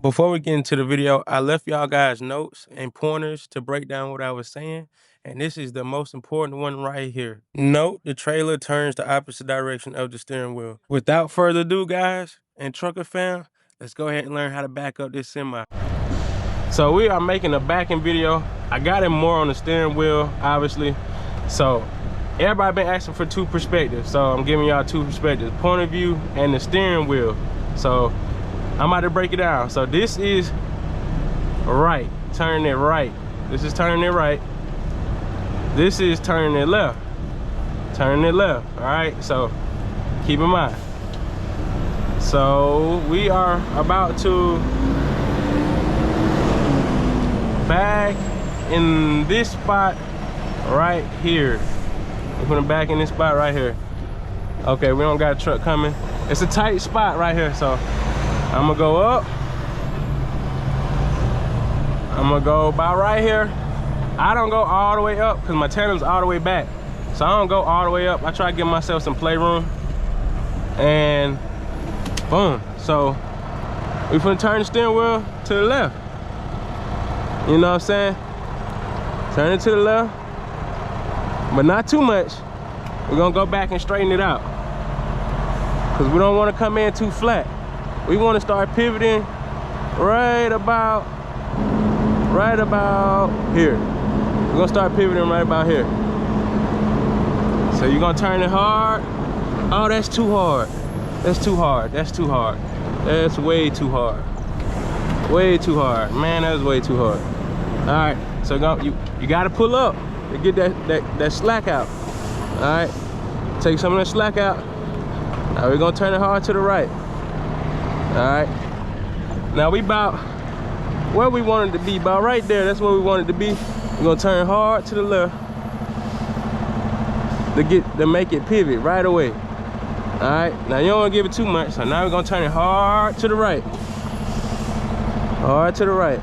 Before we get into the video, I left y'all guys notes and pointers to break down what I was saying, and this is the most important one right here. Note the trailer turns the opposite direction of the steering wheel. Without further ado, guys and trucker fam, let's go ahead and learn how to back up this semi. So we are making a backing video. I got it more on the steering wheel, obviously. So everybody been asking for two perspectives, so I'm giving y'all two perspectives, point of view and the steering wheel. So I'm about to break it down. So this is right, turning it right. This is turning it right. This is turning it left. Turning it left, all right? So keep in mind. So we are about to back in this spot right here. We're putting back in this spot right here. Okay, we don't got a truck coming. It's a tight spot right here, so I'm gonna go up. I'm gonna go about right here. I don't go all the way up because my tandem's all the way back. So I don't go all the way up. I try to give myself some playroom. And boom. So we're gonna turn the steering wheel to the left. You know what I'm saying? Turn it to the left, but not too much. We're gonna go back and straighten it out because we don't want to come in too flat. We want to start pivoting right about here. We're gonna start pivoting right about here. So you're gonna turn it hard. Oh, that's too hard. That's too hard. That's too hard. That's way too hard. Way too hard. Man, that was way too hard. All right, so you gotta pull up to get that slack out. All right, take some of that slack out. Now we're gonna turn it hard to the right. All right, now we about where we wanted to be, about right there. That's where we wanted to be. We're gonna turn hard to the left to make it pivot right away. All right, now you don't want to give it too much, so now we're gonna turn it hard to the right. Hard to the right.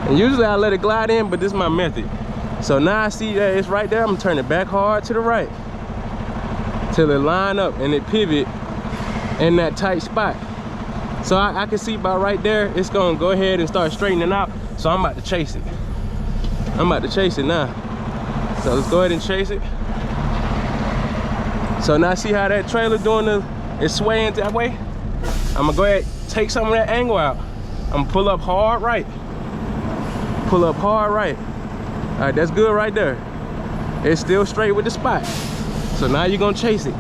And usually I let it glide in, but this is my method. So now I see that it's right there. I'm gonna turn it back hard to the right till it line up and it pivot in that tight spot. So I can see about right there, it's gonna go ahead and start straightening out. So I'm about to chase it. I'm about to chase it now. So let's go ahead and chase it. So now see how that trailer it's swaying that way? I'm gonna go ahead, take some of that angle out. I'm gonna pull up hard right. Pull up hard right. All right, that's good right there. It's still straight with the spot. So now you're gonna chase it.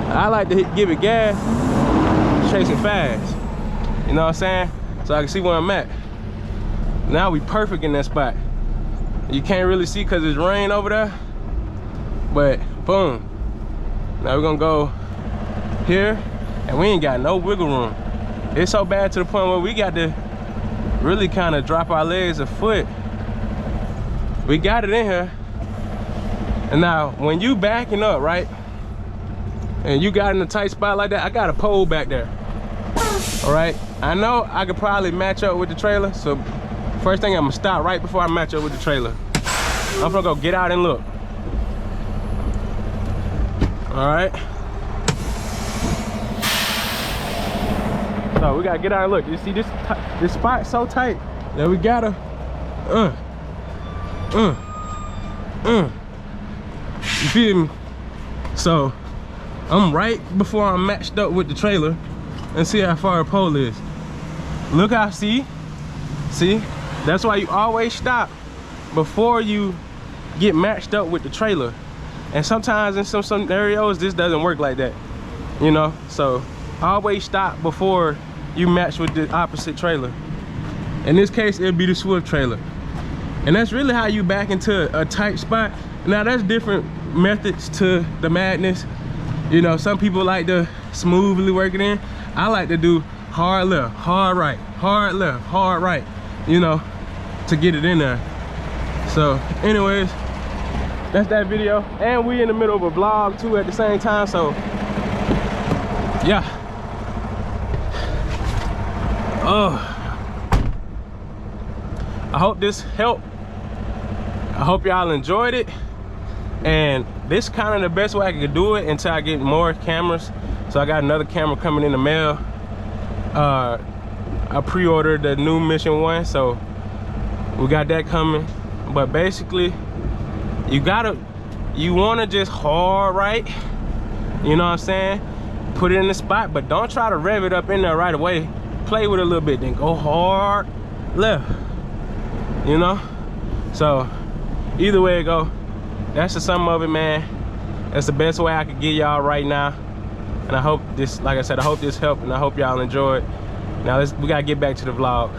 I like to give it gas, chase it fast. You know what I'm saying? So I can see where I'm at. Now we perfect in that spot. You can't really see because it's rain over there, but boom. Now we're gonna go here, and we ain't got no wiggle room. It's so bad to the point where we got to really kind of drop our legs a foot. We got it in here. And now when you backing up, right, and you got in a tight spot like that, I got a pole back there. All right, I know I could probably match up with the trailer, so first thing I'm gonna stop right before I match up with the trailer. I'm gonna go get out and look. All right, so we gotta get out and look. You see this spot so tight that we gotta you feel me? So I'm right before I'm matched up with the trailer, and see how far the pole is. Look how, see, that's why you always stop before you get matched up with the trailer. And sometimes in some scenarios this doesn't work like that, you know. So always stop before you match with the opposite trailer. In this case, it'll be the Swift trailer. And that's really how you back into a tight spot. Now there's different methods to the madness. You know, some people like to smoothly work it in. I like to do hard left, hard right, hard left, hard right, you know, to get it in there. So anyways, that's that video. And we in the middle of a vlog too at the same time, so yeah. I hope this helped. I hope y'all enjoyed it. And this kind of the best way I could do it until I get more cameras. So I got another camera coming in the mail. I pre-ordered the new Mission 1, so we got that coming. But basically, you wanna just hard right, you know what I'm saying? Put it in the spot, but don't try to rev it up in there right away. Play with it a little bit, then go hard left, you know? So either way it go, that's the sum of it, man. That's the best way I could get y'all right now. And I hope this, like I said, I hope this helped, and I hope y'all enjoyed. Now we gotta get back to the vlog.